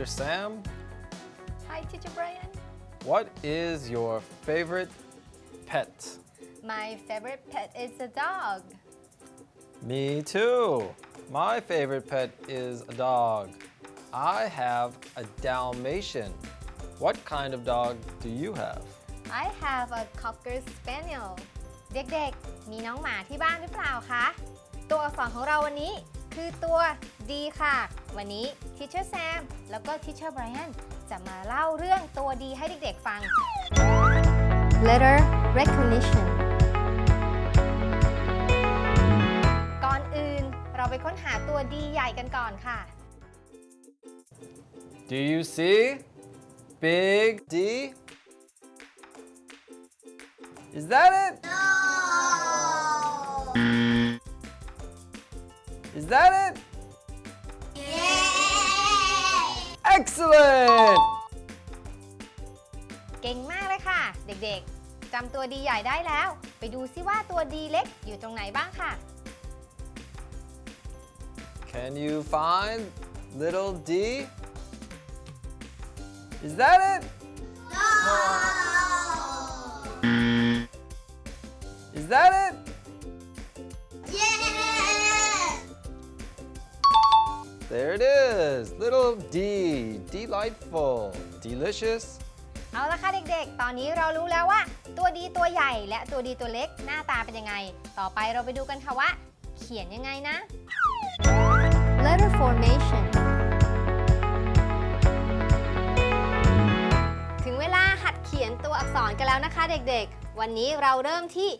Teacher Sam. Hi, Teacher Brian. What is your favorite pet? My favorite pet is a dog. Me too. My favorite pet is a dog. I have a Dalmatian. What kind of dog do you have? I have a Cocker Spaniel. เด็กๆ มีน้องหมาที่บ้านหรือเปล่าคะ ตัวอักษรของเราวันนี้คือตัว D ค่ะ วันนี้ Teacher Sam แล้วก็ Teacher Brian จะมาเล่าเรื่องตัว D ให้เด็กๆฟัง Letter Recognition ก่อนอื่นเราไปค้นหาตัว D ใหญ่กันก่อนค่ะ Do you see big D? Is that it? No. Is that it? Yeah. Excellent! เก่งมากเลยค่ะ เด็กๆจำตัว D ใหญ่ได้แล้ว ไปดูซิว่าตัว D เล็กอยู่ตรงไหนบ้างค่ะ Can you find little D? Is that it? No. Is that it? Yeah. There it is. Little D. Delightful. Delicious. เอาละค่ะเด็กๆ ตอนนี้เรารู้แล้วว่าตัว D ตัวใหญ่และตัว D ตัวเล็กหน้าตาเป็นยังไง ต่อไปเราไปดูกันค่ะว่าเขียนยังไงนะ Letter formation ถึงเวลาหัดเขียนตัวอักษรกันแล้วนะคะเด็กๆ วันนี้เราเริ่มที่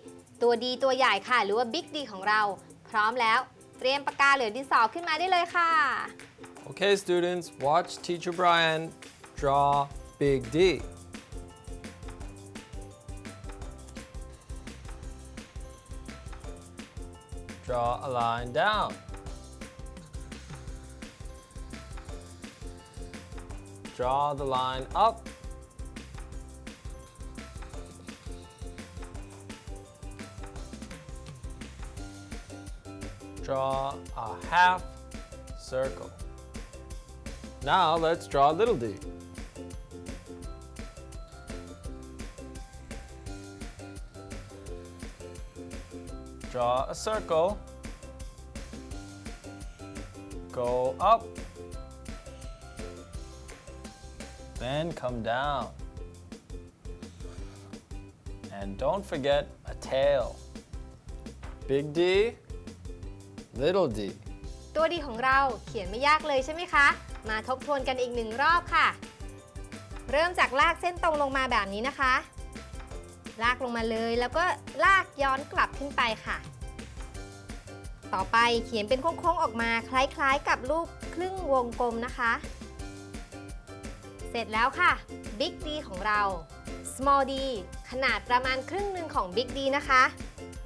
ตัว D ตัวใหญ่ค่ะหรือว่า Big D ของเราพร้อมแล้วเตรียมปากกาหรือดินสอขึ้นมาได้เลยค่ะ Okay, students, watch Teacher Brian draw big D. Draw a line down. Draw the line up. Draw a half circle. Now let's draw little d. Draw a circle. Go up. Then come down. And don't forget a tail. Big D, little d. ตัว D ของเราเขียนไม่ยากเลยใช่ไหมคะ มาทบทวนกันอีกหนึ่งรอบค่ะ เริ่มจากลากเส้นตรงลงมาแบบนี้นะคะ ลากลงมาเลยแล้วก็ลากย้อนกลับขึ้นไปค่ะ ต่อไปเขียนเป็นโค้งๆออกมาคล้ายๆกับรูปครึ่งวงกลมนะคะ เสร็จแล้วค่ะ Big D ของเรา Small d ขนาดประมาณครึ่งหนึ่งของ Big D นะคะ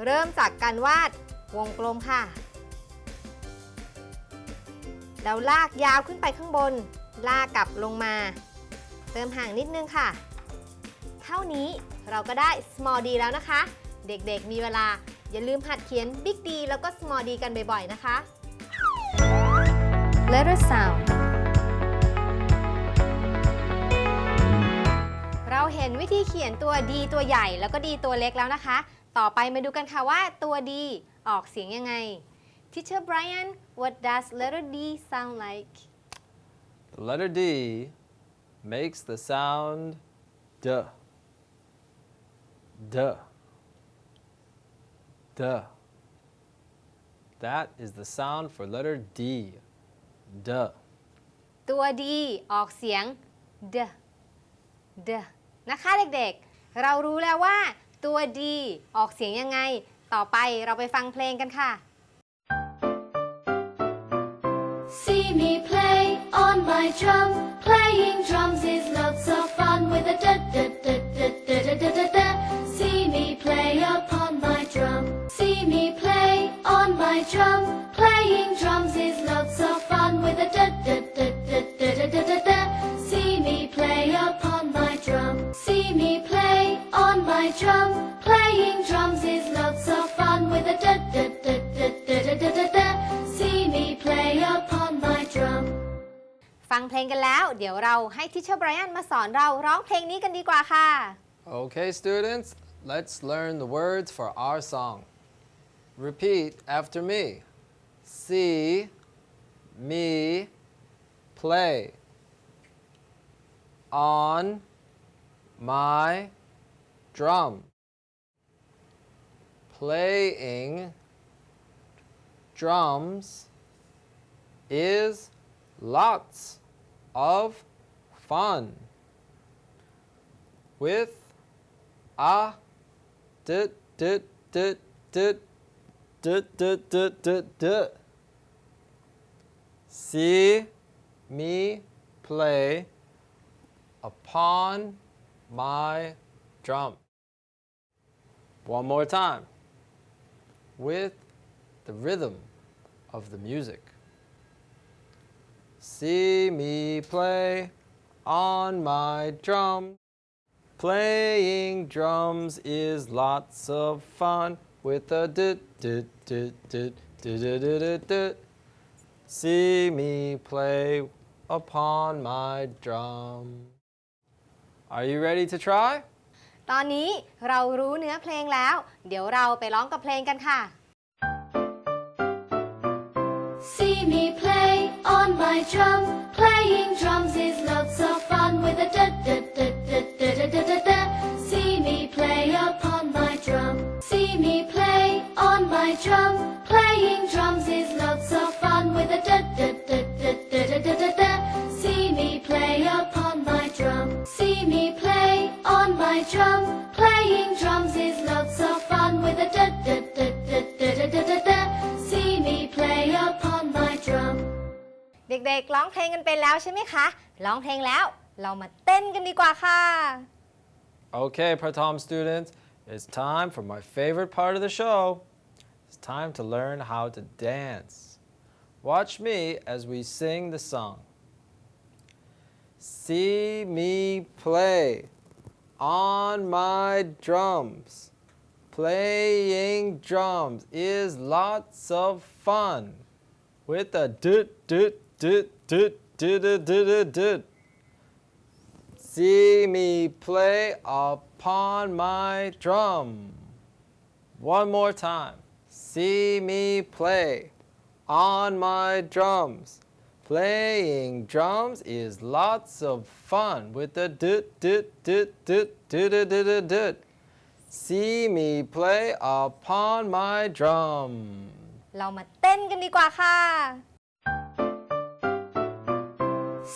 เริ่มจากการวาดวงกลมค่ะ แล้วลากยาวขึ้นไปข้างบน ลากกลับลงมา เติมห่างนิดนึงค่ะ เท่านี้เราก็ได้ small d แล้วนะคะ เด็กๆมีเวลาอย่าลืมหัดเขียน big D แล้วก็ small d กันบ่อยๆนะคะ letter sound เราเห็นวิธีเขียนตัว D ตัวใหญ่แล้วก็ D ตัวเล็กแล้วนะคะ ต่อไปมาดูกันค่ะว่าตัว D ออกเสียงยังไง Teacher Brian, what does letter D sound like? The letter D makes the sound D. D. D. That is the sound for letter D. D. ตัว D ออกเสียง D. D นะคะเด็กๆ เรารู้แล้วว่าตัว D ออกเสียงยังไง ต่อไปเราไปฟังเพลงกันค่ะ See me play on my drum. Playing drums is lots of fun with a da da da da da da da da da. See me play upon my drum. See me play on my drum. Playing drums is lots of fun with a da da da da da da da da da. See me play upon my drum. See me play on my drum. Playing drums is lots of fun with a da da da da da da da da da. See me play upon my drum. ฟังเพลงกันแล้วเดี๋ยวเราให้ทิชเชอร์ไบรอันมาสอนเราร้องเพลงนี้กันดีกว่าค่ะ Okay, students, let's learn the words for our song. Repeat after me. See me play on my drum. Playing drums is lots of fun with a see me play upon my drum. One more time with the rhythm of the music. See me play on my drum. Playing drums is lots of fun with a See me play upon my drum. Are you ready to try? ตอนนี้เรารู้เนื้อเพลงแล้วเดี๋ยวเราไปร้องกับเพลงกันค่ะ See me play on my drum. Playing drums is lots of fun with a See me play upon my drum. See me play on my drum. Playing drums is lots of fun with a See me play upon my drum. See me play on my drum. Playing drums is lots of fun with a See me play upon my drum. เด็กๆร้องเพลงกันเป็นแล้วใช่ไหมคะร้องเพลงแล้วเรามาเต้นกันดีกว่าค่ะ Okay, Pratham students, it's time for my favorite part of the show. It's time to learn how to dance. Watch me as we sing the song. See me play on my drums. Playing drums is lots of fun with a See me play upon my drum. One more time. See me play on my drums. Playing drums is lots of fun with the See me play upon my drum. เรามาเต้นกันดีกว่าค่ะ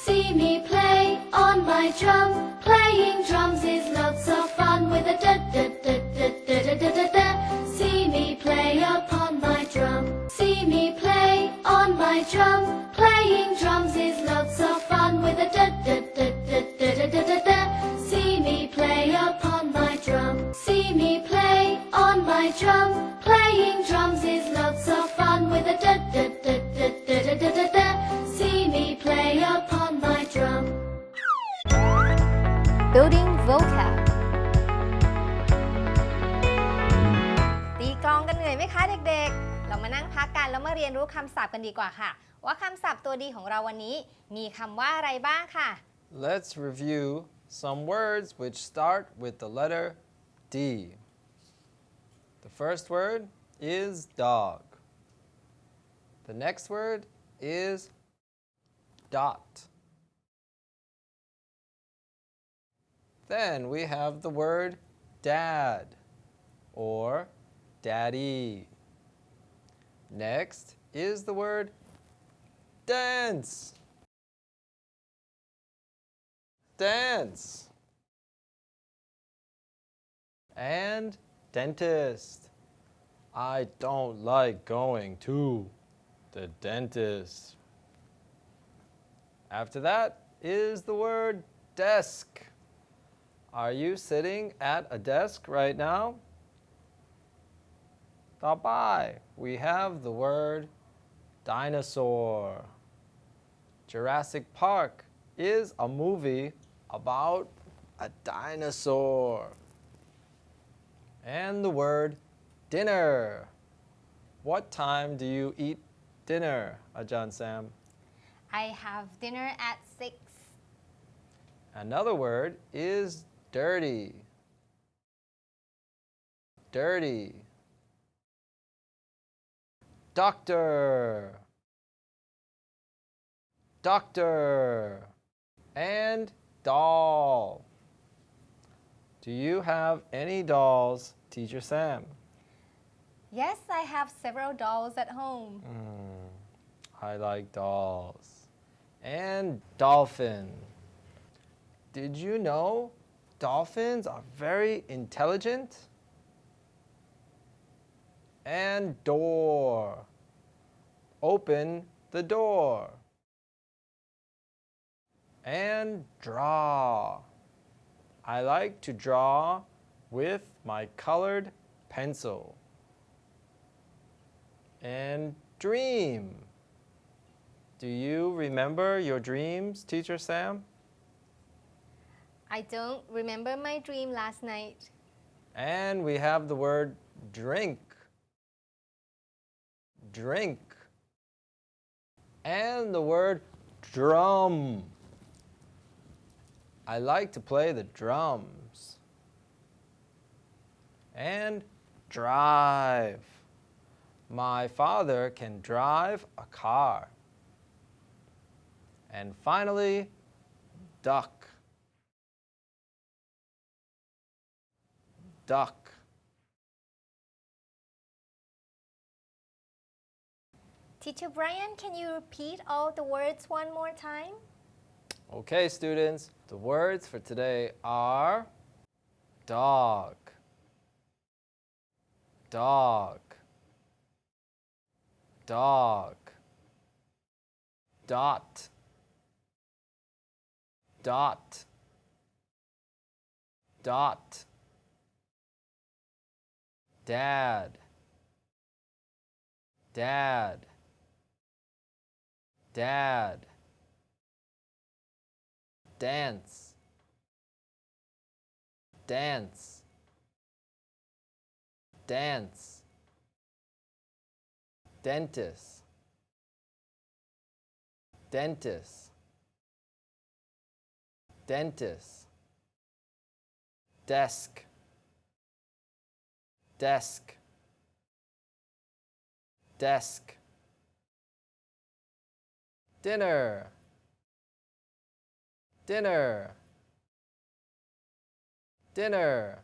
See me play on my drum. Playing drums is lots of fun with a See me play upon my drum. See me play on my drum. Playing drums is lots of fun with a See me play upon my drum. See me play on my drum. Playing drums is lots of fun with a See me play upon my drum. Building vocab ตีกลองกันเหนื่อยไหมคะเด็กๆเรามานั่งพักกันแล้วมาเรียนรู้คำศัพท์กันดีกว่าค่ะว่าคำศัพท์ตัวดีของเราวันนี้มีคำว่าอะไรบ้างค่ะ Let's review some words which start with the letter D. The first word is dog. The next word is dot. Then we have the word dad or daddy. Next is the word dance. Dance. And dentist. I don't like going to the dentist. After that is the word desk. Are you sitting at a desk right now? ต่อไป we have the word dinosaur. Jurassic Park is a movie about a dinosaur. And the word dinner. What time do you eat dinner, Ajahn Sam? I have dinner at 6. Another word is dirty. Dirty. Doctor. Doctor. And doll. Do you have any dolls, Teacher Sam? Yes, I have several dolls at home. I like dolls. And dolphin. Did you know dolphins are very intelligent? And door. Open the door. And draw. I like to draw with my colored pencil. And dream. Do you remember your dreams, Teacher Sam? I don't remember my dream last night. And we have the word drink. Drink. And the word drum. I like to play the drums. And drive. My father can drive a car. And finally, duck. Duck. Teacher Brian, can you repeat all the words one more time? Okay, students, the words for today are dog, dog, dog, dot, dot, dot, dad, dad, dad, dance, dance, dance, dentist, dentist, dentist, desk, desk, desk, dinner, dinner, dinner,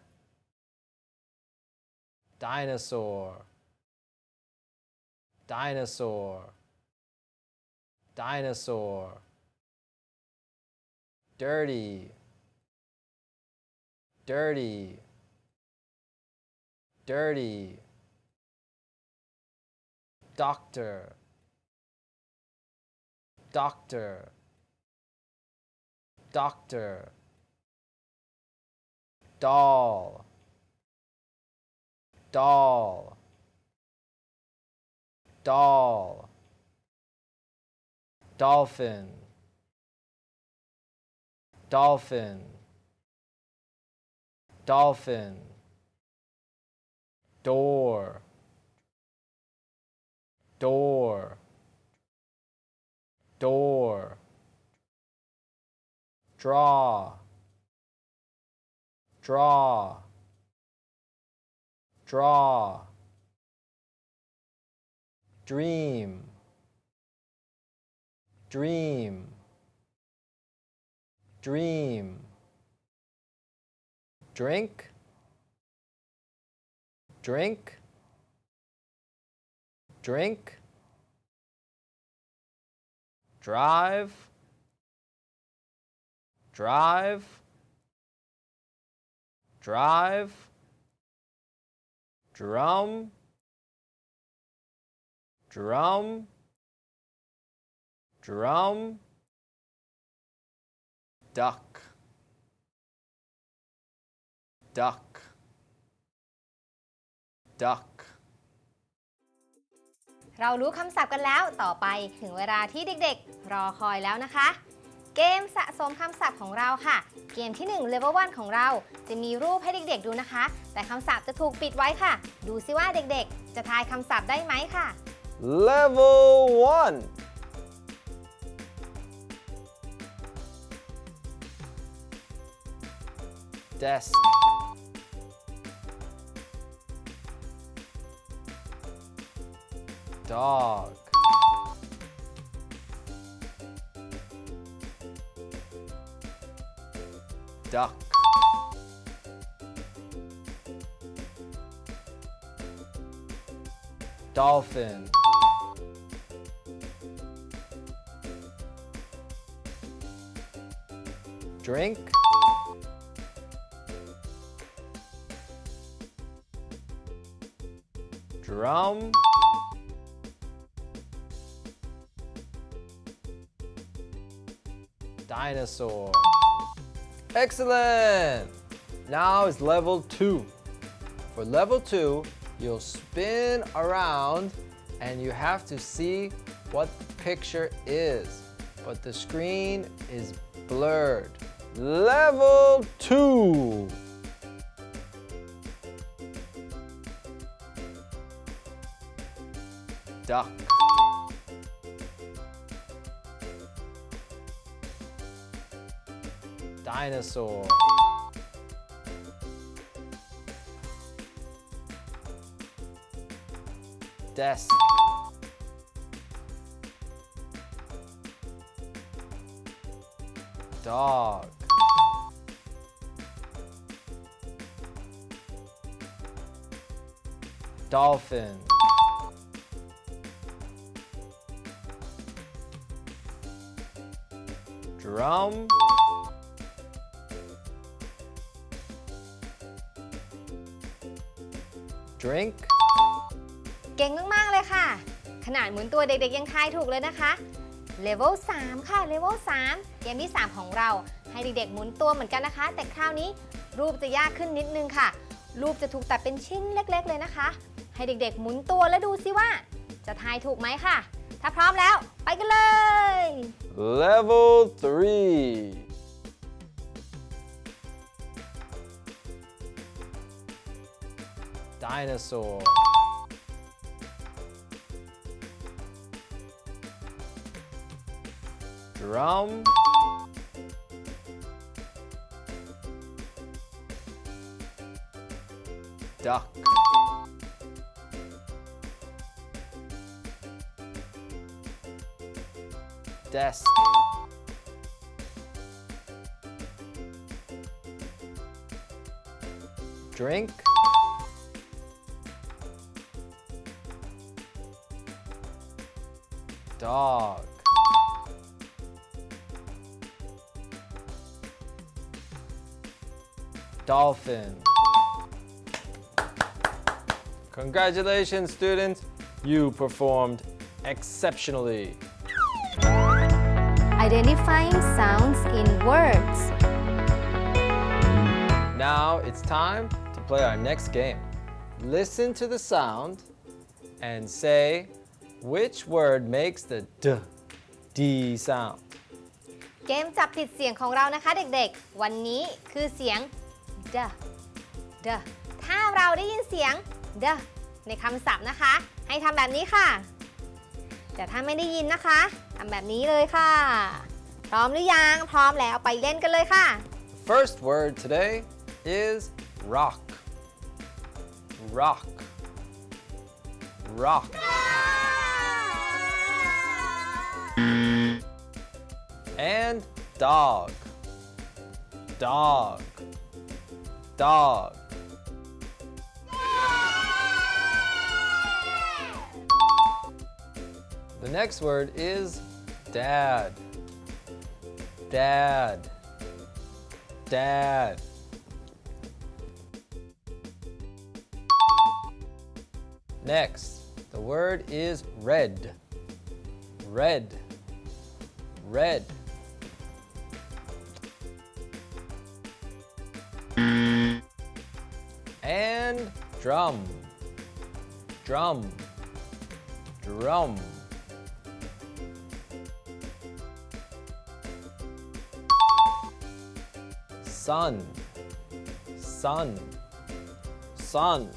dinosaur, dinosaur, dinosaur, dirty, dirty, dirty, doctor, doctor, doctor, doll, doll, doll, dolphin, dolphin, dolphin, door, door, door, draw, draw, draw, dream, dream, dream, drink, drink, drink, drive, drive, drive, drum, drum, drum, duck, duck, duck. เรารู้คำศัพท์กันแล้วต่อไปถึงเวลาที่เด็กๆรอคอยแล้วนะคะ เกมสะสมคำศัพท์ของเราค่ะเกมที่1 Level 1 ของเราจะมีรูปให้เด็กๆดูนะคะแต่คำศัพท์จะถูกปิดไว้ค่ะดูซิว่าเด็กๆจะทายคำศัพท์ได้ไหมค่ะ Level 1 desk dog duck dolphin drink drum dinosaur excellent now is level 2 for level 2 you'll spin around and you have to see what the picture is but the screen is blurred level 2 duck dinosaur desk dog dolphin drum drink เก่งมากๆเลยค่ะขนาดหมุนตัวเด็กๆยังทายถูกเลยนะคะ Level 3 ค่ะ Level 3 เกมที่ 3 ของเราให้เด็กๆหมุนตัวเหมือนกันนะคะแต่คราวนี้รูปจะยากขึ้นนิดนึงค่ะรูปจะถูกตัดเป็นชิ้นเล็กๆเลยนะคะให้เด็กๆหมุนตัวแล้วดูซิว่าจะทายถูกไหมค่ะถ้าพร้อมแล้วไปกันเลย level 3 dinosaur drum duck desk drink dog dolphin Congratulations, students. You performed exceptionally. Identifying sounds in words. Now it's time to play our next game. Listen to the sound and say which word makes the D sound. เกมจับผิดเสียงของเรานะคะเด็กๆวันนี้คือเสียง the ถ้าเราได้ยินเสียง the ในคำศัพท์นะคะให้ทำแบบนี้ค่ะแต่ถ้าไม่ได้ยินนะคะทำแบบนี้เลยค่ะพร้อมหรือยังพร้อมแล้วไปเล่นกันเลยค่ะ First word today is rock. Rock. Rock. And dog. Dog. Dog. The next word is dad. Dad. Dad. Next, the word is red. Red. Red. And drum. Drum. Drum. Sun. Sun. Sun.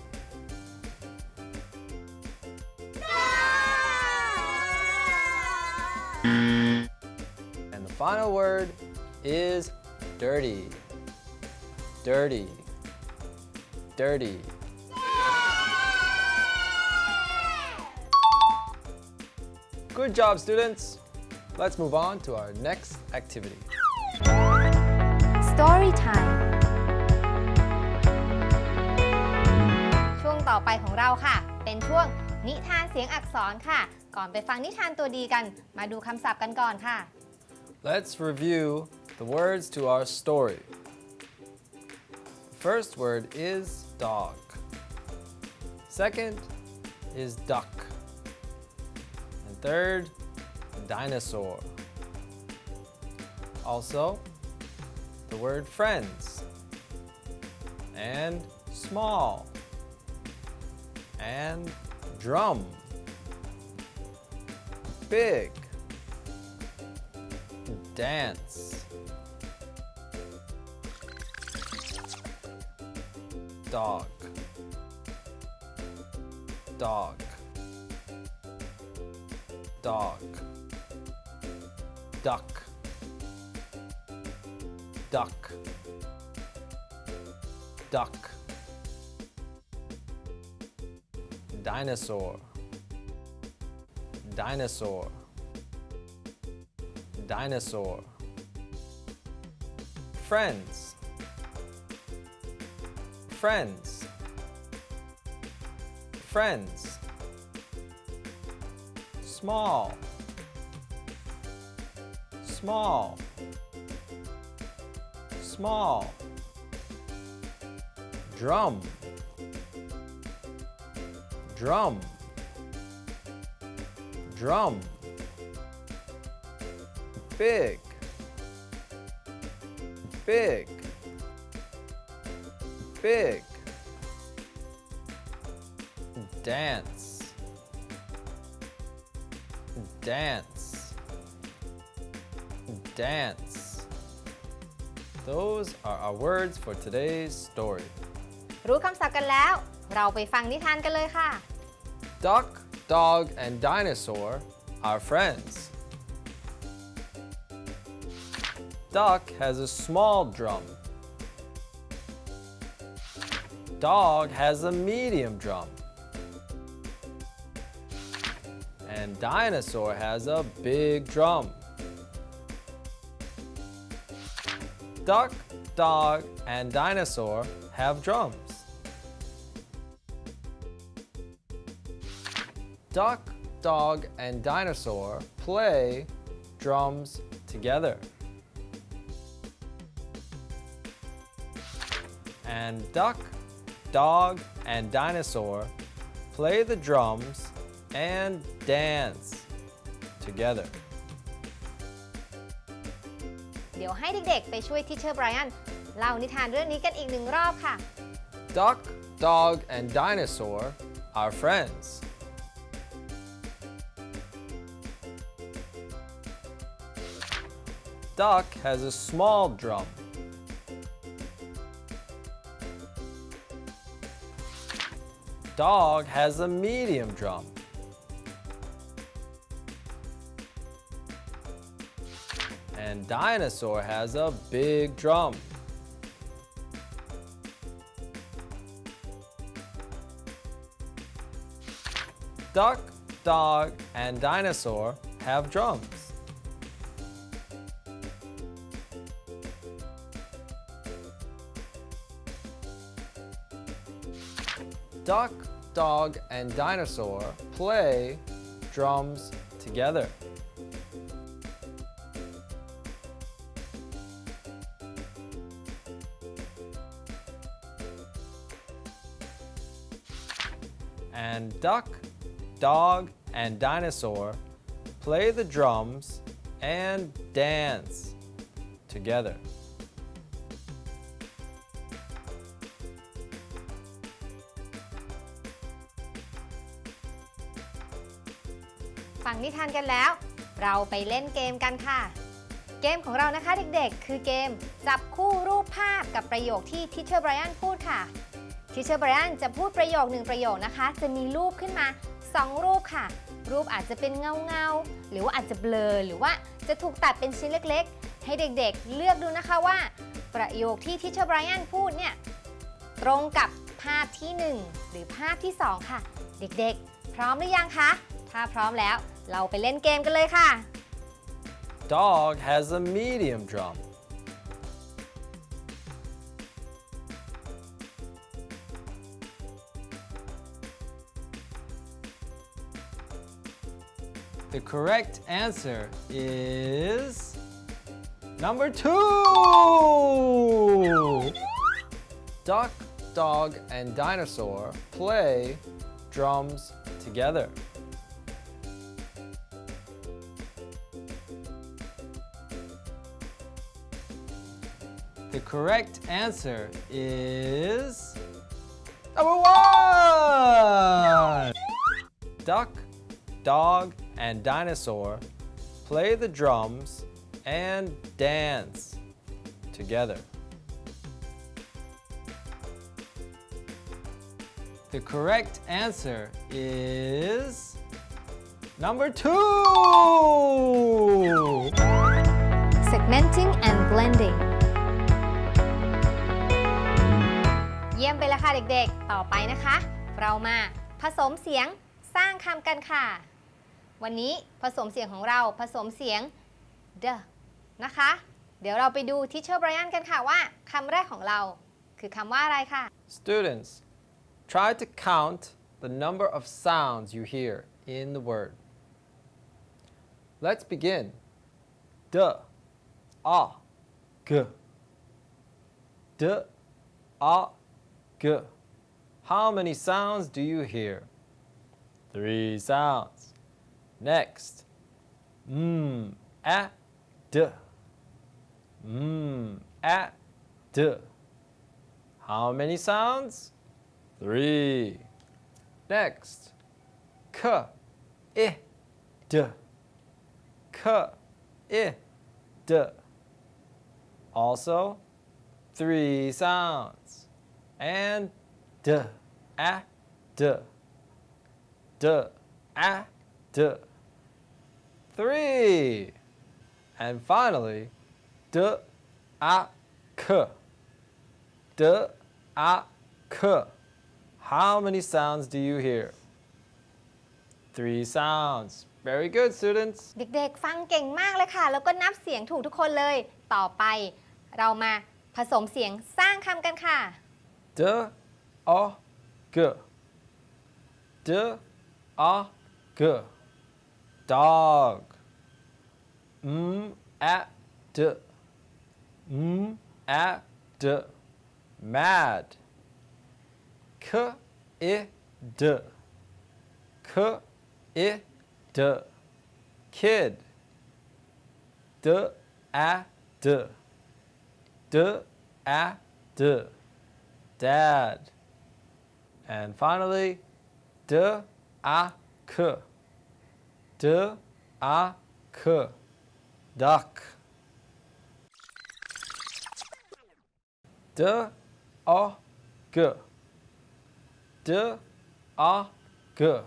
And the final word is dirty. dirty dirty Good job, students. Let's move on to our next activity. Story time ช่วงต่อไปของเราค่ะ เป็นช่วงนิทานเสียงอักษรค่ะ ก่อนไปฟังนิทานตัวดีกัน มาดูคำศัพท์กันก่อนค่ะ Let's review the words to our story. The first word is dog. Second is duck. And third, dinosaur. Also, the word friends. And small. And drum. Big. Dance. Dog. Dog. Dog. Duck. Duck. Duck. Dinosaur. Dinosaur. Dinosaur. Friends. Friends. Friends. Small. Small. Small. Drum. Drum. Drum. Big. Big. Big. Dance. Dance. Dance. Those are our words for today's story. รู้คำศัพท์กันแล้ว เราไปฟังนิทานกันเลยค่ะ Duck, dog, and dinosaur are friends. Duck has a small drum. Dog has a medium drum. And dinosaur has a big drum. Duck, dog, and dinosaur have drums. Duck, dog, and dinosaur play drums together. And duck, dog, and dinosaur play the drums and dance together. เดี๋ยวให้เด็กๆไปช่วยทิเชอร์ไบรอันเล่านิทานเรื่องนี้กันอีกหนึ่งรอบค่ะ Duck, dog, and dinosaur are friends. Duck has a small drum. Dog has a medium drum. And dinosaur has a big drum. Duck, dog, and dinosaur have drums. Duck, dog, and dinosaur play drums together. And duck, dog, and dinosaur play the drums and dance together. ฟังนิทานกันแล้ว เราไปเล่นเกมกันค่ะ เกมของเรานะคะเด็กๆคือเกมจับคู่รูปภาพกับประโยคที่ทิเชอร์ไบรอันพูดค่ะทิเชอร์ไบรอันจะพูดประโยค1ประโยคนะคะจะมีรูปขึ้นมา2รูปค่ะรูปอาจจะเป็นเงาๆหรือว่าอาจจะเบลอหรือว่าจะถูกตัดเป็นชิ้นเล็กๆให้เด็กๆเลือกดูนะคะว่า ประโยคที่ทิชเชอร์ไบรอันพูดเนี่ยตรงกับภาพที่ 1 หรือภาพที่ 2 ค่ะเด็กๆพร้อมหรือยังคะถ้าพร้อมแล้วเราไปเล่นเกมกันเลยค่ะ Dog has a medium drum. The correct answer is number 2. Duck, dog, and dinosaur play drums together. The correct answer is number 1. Duck, dog, and dinosaur play the drums and dance together. The correct answer is number 2. Segmenting and blending เยี่ยมไปแล้วค่ะเด็กๆต่อไปนะคะเรามาผสมเสียงสร้างคำกันค่ะวันนี้ผสมเสียงของเราผสมเสียง the นะคะเดี๋ยวเราไปดูทิชเชอร์ไบรอันกันค่ะว่าคำแรกของเราคือคำว่าอะไรค่ะ Students, try to count the number of sounds you hear in the word. Let's begin. D, a, g. D, a, g. How many sounds do you hear? 3 sounds. Next. A, d. A, d. How many sounds? 3. Next. K, I, d. K, I, d. Also 3 sounds. And d, a, d. D, a, d. 3. And finally, d, a, k. D, a, k. How many sounds do you hear? 3 sounds. Very good, students. เด็กๆฟังเก่งมากเลยค่ะแล้วก็นับเสียงถูกทุกคนเลยต่อไปเรามาผสมเสียงสร้างคำกันค่ะ D, a, g. D, a, g. Dog. A, d. A, d. Mad. K, I, d. K, I, d. Kid. D, a, d. D, a, d. Dad. And finally, d, a, k. D, a, k. Duck. D, a, g. D, a, g.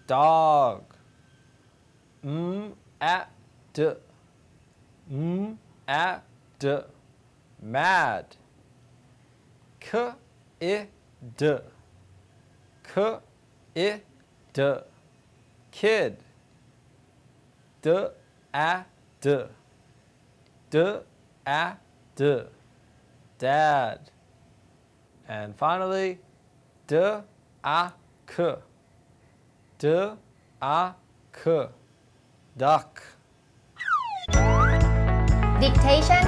Dog. A, d. A, d. Mad. K, I, d. K, I, d. Kid. D, a, d. D, a, d. Dad. And finally, d, a, k. D, a, k. Duck. Dictation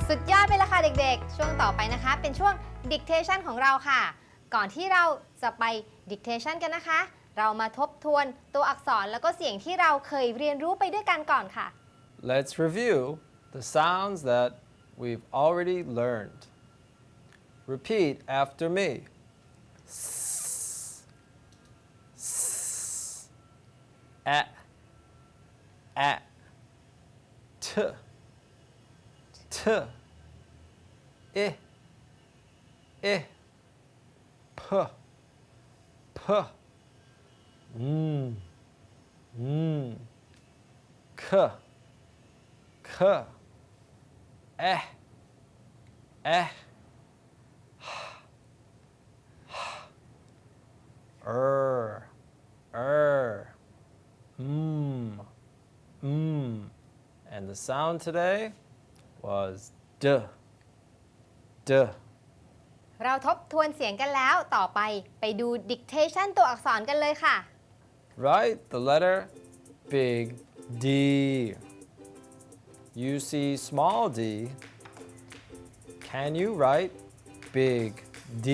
สุดยอดไปแล้วค่ะเด็กๆช่วงต่อไปนะคะเป็นช่วง Dictation ของเราค่ะก่อนที่เราจะไป Dictation กันนะคะเรามาทบทวนตัวอักษรแล้วก็เสียงที่เราเคยเรียนรู้ไปด้วยกันก่อนค่ะ Let's review the sounds that we've already learned. Repeat after me. S, s, a, a, t, t, I, I, p, p, k, k, And the sound today was d. เราทบทวนเสียงกันแล้วต่อไปดู dictation ตัวอักษรกันเลยค่ะ Write the letter big D. You see small d. Can you write big D?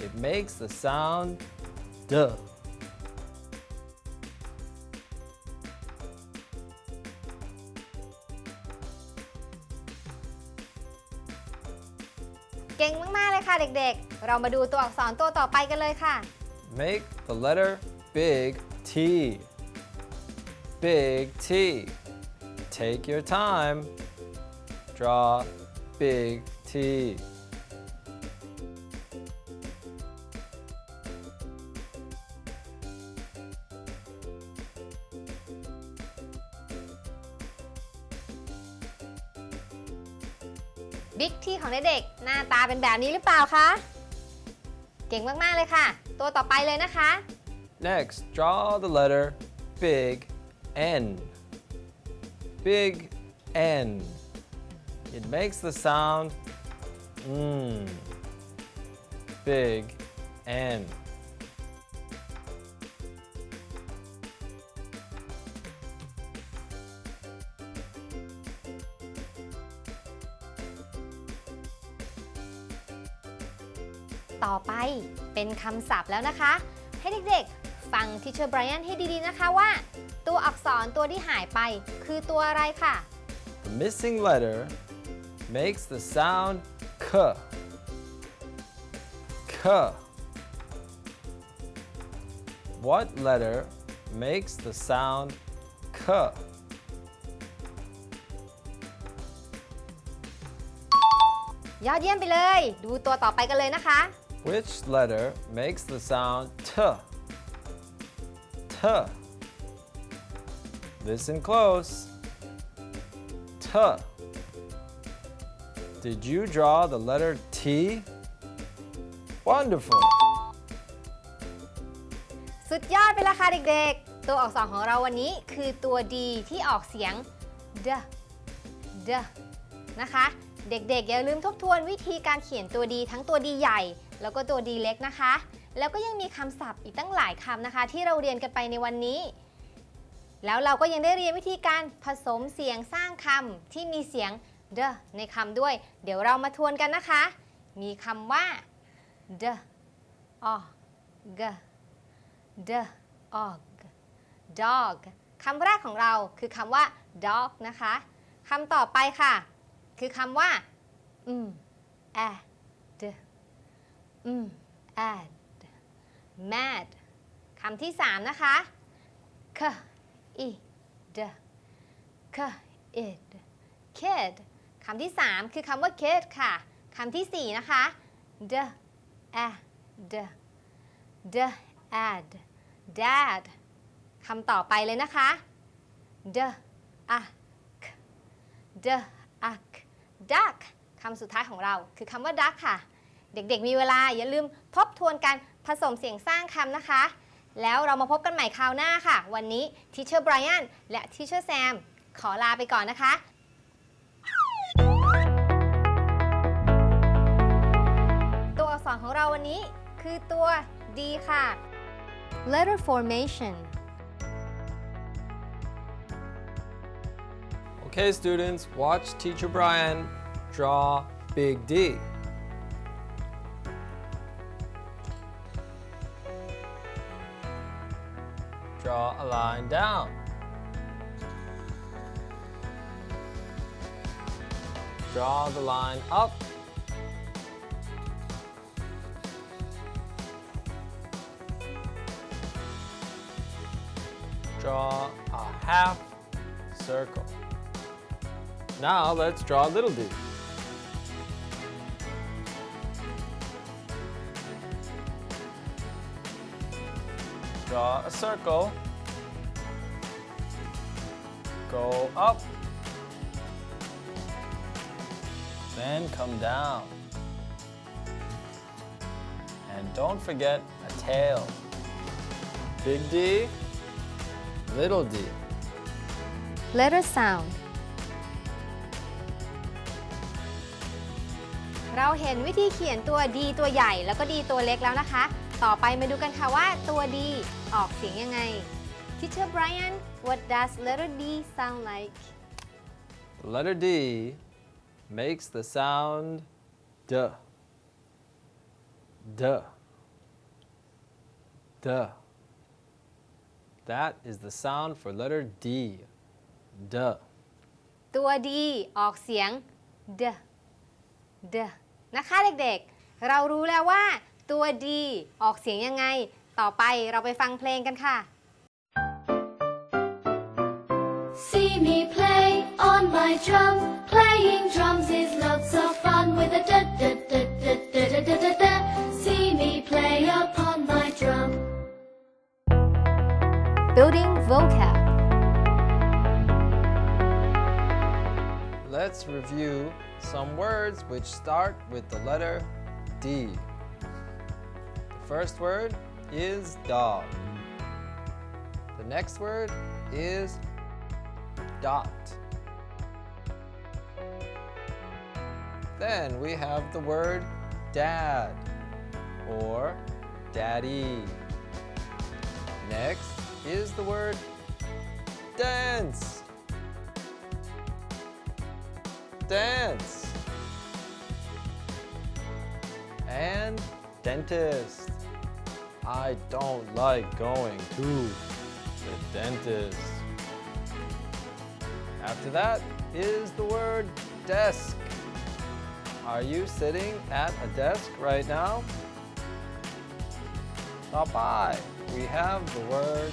It makes the sound D.เก่งมากๆเลยค่ะเด็กๆเรามาดูตัวอักษรตัวต่อไปกันเลยค่ะ Make the letter big T. Big T. Take your time. Draw big T. Big T ของเด็กๆหน้าตาเป็นแบบนี้หรือเปล่าคะเก่งมากๆเลยค่ะตัวต่อไปเลยนะคะ Next, draw the letter big N. Big N. It makes the sound Big N.ต่อไปเป็นคำศัพท์แล้วนะคะให้เด็กๆฟังทิเชอร์ไบรอันให้ดีๆนะคะว่าตัวอักษรตัวที่หายไปคือตัวอะไรค่ะ The missing letter makes the sound K. K. What letter makes the sound K? ยอดเยี่ยมไปเลยดูตัวต่อไปกันเลยนะคะ Which letter makes the sound T? T. Listen close. T. Did you draw the letter T? Wonderful. สุดยอดไปแล้วค่ะเด็กๆตัวอักษรของเราวันนี้คือตัว D ที่ออกเสียง D นะคะเด็กๆอย่าลืมทบทวนวิธีการเขียนตัว D ทั้งตัว D ใหญ่แล้วก็ตัว D เล็กนะคะแล้วก็ยังมีคำศัพท์อีกตั้งหลายคำนะคะที่เราเรียนกันไปในวันนี้แล้วเราก็ยังได้เรียนวิธีการผสมเสียงสร้างคำที่มีเสียง D ในคำด้วยเดี๋ยวเรามาทวนกันนะคะมีคำว่า D O G D O G dog คำแรกของเราคือคำว่า dog นะคะคำต่อไปค่ะคือคำว่าadd add mad คำที่3นะคะ kid คำที่3คือคำว่า kid ค่ะคำที่4นะคะ dad คำต่อไปเลยนะคะ duck คำสุดท้ายของเราคือคำว่า duck ค่ะเด็กๆมีเวลาอย่าลืมทบทวนการผสมเสียงสร้างคำนะคะแล้วเรามาพบกันใหม่คราวหน้าค่ะวันนี้ทีเชอร์ไบรอันและทีเชอร์แซมขอลาไปก่อนนะคะตัวอักษรของเราวันนี้คือตัว D ค่ะ letter formation Okay, students, watch Teacher Brian draw big D. Draw a line down. Draw the line up. Draw a half circle. Now let's draw little d. Draw a circle. Go up then come down. And don't forget a tail. Big D, little d. letter sound เราเห็นวิธีเขียนตัว D ตัวใหญ่แล้วก็ D ตัวเล็กแล้วนะคะ ต่อไปมาดูกันค่ะว่าตัว D ออกเสียงยังไง Teacher Brian what does letter D sound like The letter D makes the sound D. D. D. That is the sound for letter D. D. ตัว D ออกเสียง D D นะคะเด็กๆเรารู้แล้วว่าตัว D ออกเสียงยังไงต่อไปเราไปฟังเพลงกันค่ะ See me play on my drum. Playing drums is lots of fun with a da da da da da da da da da. See me play upon my drum. Building vocab Let's review some words which start with the letter D. The first word is dog. The next word is dot. Then we have the word dad or daddy. Next is the word dance. Dance. And dentist. I don't like going to the dentist. After that is the word desk. Are you sitting at a desk right now? Stop by. We have the word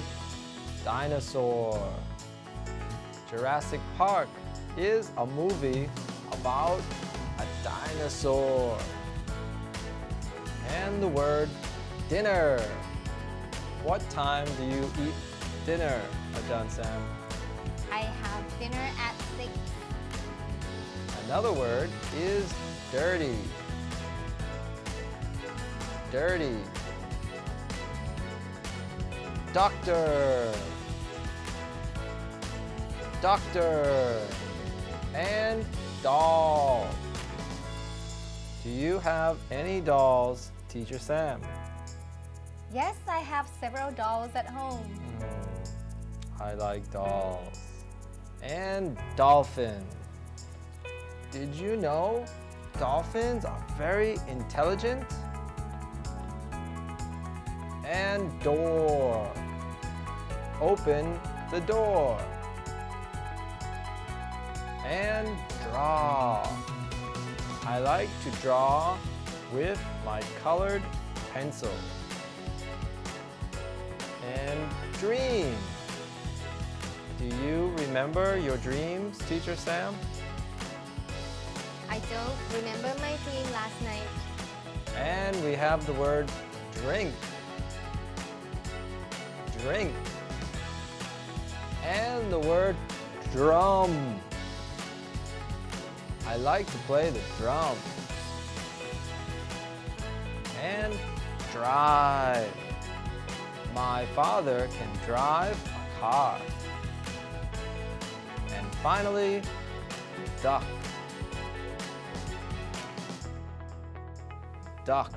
dinosaur. Jurassic Park is a movie about a dinosaur. And the word dinner. What time do you eat dinner, Ajahn Sam? I have dinner at 6 Another word is dirty. Dirty. Doctor. Doctor. And doll. Do you have any dolls, Teacher Sam? Yes I have several dolls at home I like dolls. And dolphin. Did you know dolphins are very intelligent? And door. Open the door. And draw. I like to draw with my colored pencil. And dream. Do you remember your dreams, Teacher Sam? I don't remember my dream last night And we have the word drink. Drink. And the word drum. I like to play the drum. And drive. My father can drive a car. And finally, duck. Duck.